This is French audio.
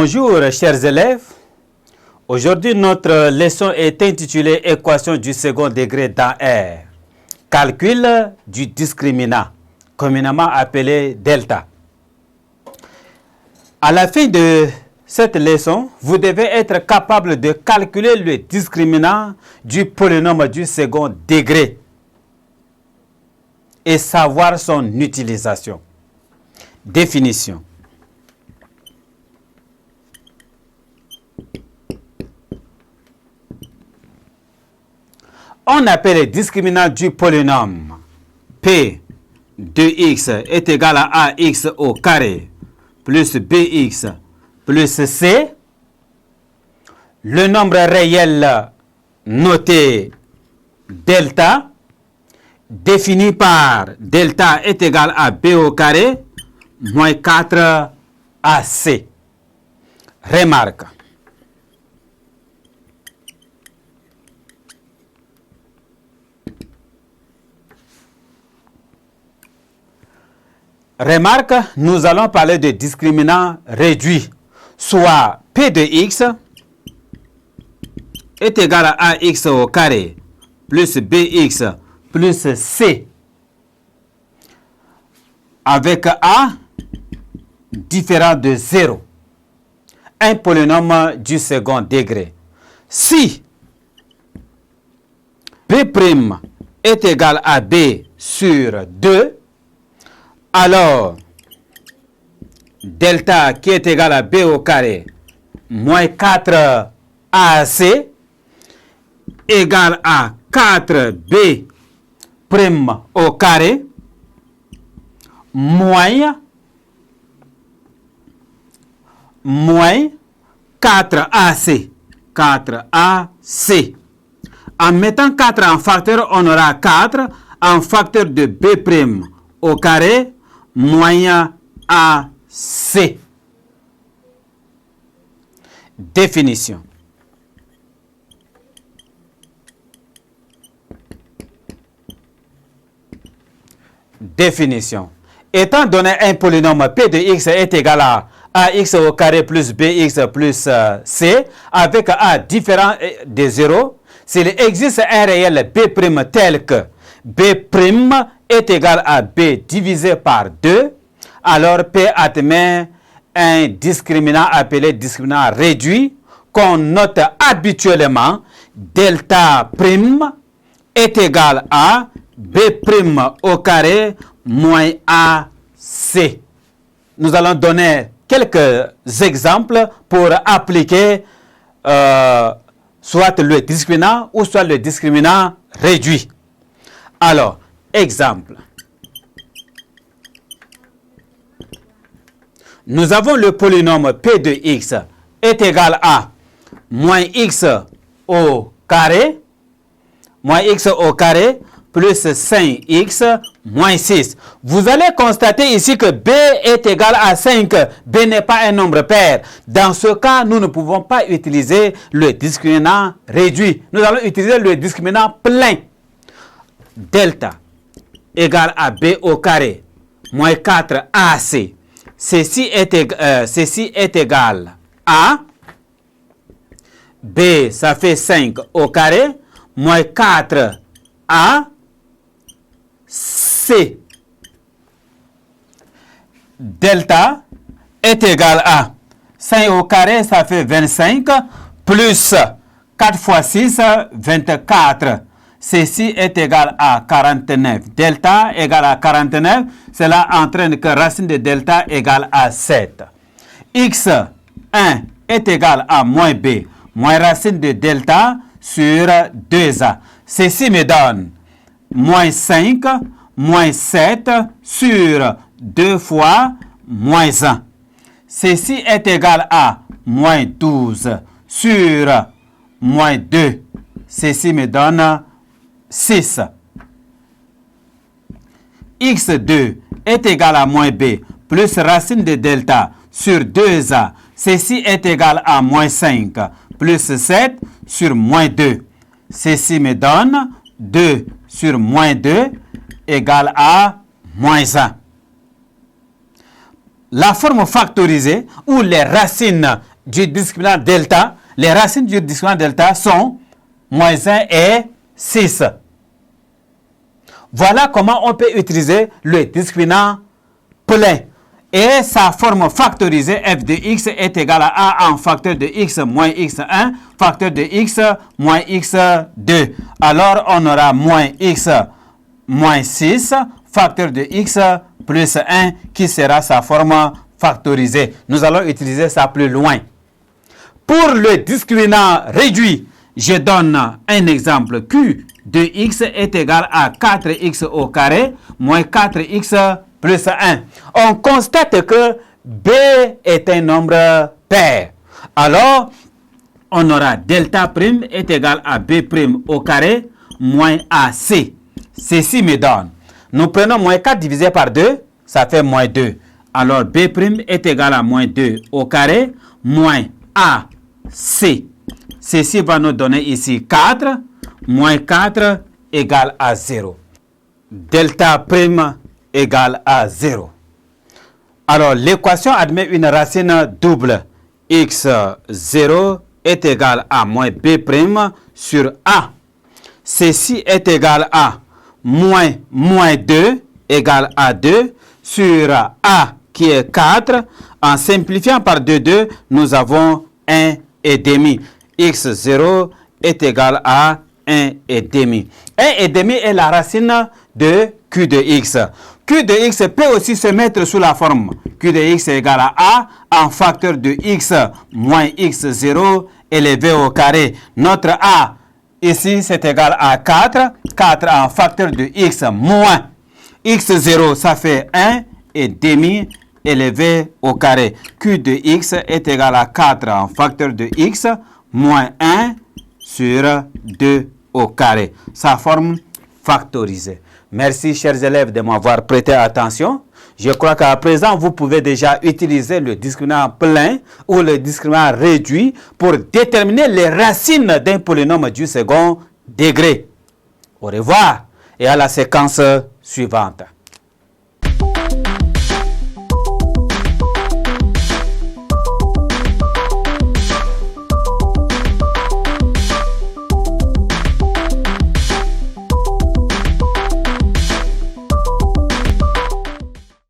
Bonjour chers élèves, aujourd'hui notre leçon est intitulée Équation du second degré dans R, calcul du discriminant, communément appelé delta. À la fin de cette leçon, vous devez être capable de calculer le discriminant du polynôme du second degré et savoir son utilisation. Définition. On appelle le discriminant du polynôme P de x est égal à ax au carré plus bx plus c, le nombre réel noté delta, défini par delta est égal à b au carré moins 4 ac. Remarque. Remarque, nous allons parler de discriminant réduit, soit P de x est égal à ax au carré plus bx plus c, avec a différent de 0, un polynôme du second degré. Si b' est égal à b sur 2, alors, delta qui est égal à b au carré moins 4 ac égale à 4b' au carré moins 4ac. 4ac. En mettant 4 en facteur, on aura 4 en facteur de b' au carré moins AC. Définition. Définition. Étant donné un polynôme P de x est égal à ax au carré plus bx plus c, avec a différent de 0, s'il existe un réel b' tel que b' est égal à b divisé par 2, alors P admet un discriminant appelé discriminant réduit qu'on note habituellement delta' est égal à b' au carré moins ac. Nous allons donner quelques exemples pour appliquer soit le discriminant ou soit le discriminant réduit. Alors, exemple. Nous avons le polynôme P de x est égal à moins x au carré plus 5x moins 6. Vous allez constater ici que b est égal à 5. B n'est pas un nombre pair. Dans ce cas, nous ne pouvons pas utiliser le discriminant réduit. Nous allons utiliser le discriminant plein. Delta égale à b au carré moins 4 ac. Ceci est égal à b, ça fait 5 au carré moins 4 ac. Delta est égal à 5 au carré, ça fait 25 plus 4 fois 6, 24. Ceci est égal à 49. Delta égale à 49. Cela entraîne que racine de delta égale à 7. X1 est égal à moins b, moins racine de delta sur 2a. Ceci me donne moins 5, moins 7 sur 2 fois moins 1. Ceci est égal à moins 12 sur moins 2. Ceci me donne 6. X2 est égal à moins b plus racine de delta sur 2a. Ceci est égal à moins 5 plus 7 sur moins 2. Ceci me donne 2 sur moins 2 égale à moins 1. La forme factorisée où les racines du discriminant delta, les racines du discriminant delta sont moins 1 et 6. Voilà comment on peut utiliser le discriminant plein. Et sa forme factorisée f de x est égale à a en facteur de x moins x1, facteur de x moins x2. Alors, on aura moins x moins 6, facteur de x plus 1, qui sera sa forme factorisée. Nous allons utiliser ça plus loin. Pour le discriminant réduit, je donne un exemple. Q de x est égal à 4x au carré moins 4x plus 1. On constate que B est un nombre pair. Alors, on aura delta prime est égal à B prime au carré moins AC. Ceci me donne. Nous prenons moins 4 divisé par 2, ça fait moins 2. Alors, B prime est égal à moins 2 au carré moins AC. Ceci va nous donner ici 4, moins 4 égale à 0. Delta prime égale à 0. Alors, l'équation admet une racine double. x0 est égal à moins b' sur a. Ceci est égal à moins 2 égale à 2 sur a qui est 4. En simplifiant par 2, nous avons 1 et demi. x0 est égal à 1 et demi. 1 et demi est la racine de q de x. Q de x peut aussi se mettre sous la forme q de x est égal à a en facteur de x moins x0 élevé au carré. Notre a ici c'est égal à 4. 4 en facteur de x moins x0, ça fait 1 et demi élevé au carré. Q de x est égal à 4 en facteur de x moins 1 sur 2 au carré. Sa forme factorisée. Merci, chers élèves, de m'avoir prêté attention. Je crois qu'à présent, vous pouvez déjà utiliser le discriminant plein ou le discriminant réduit pour déterminer les racines d'un polynôme du second degré. Au revoir et à la séquence suivante.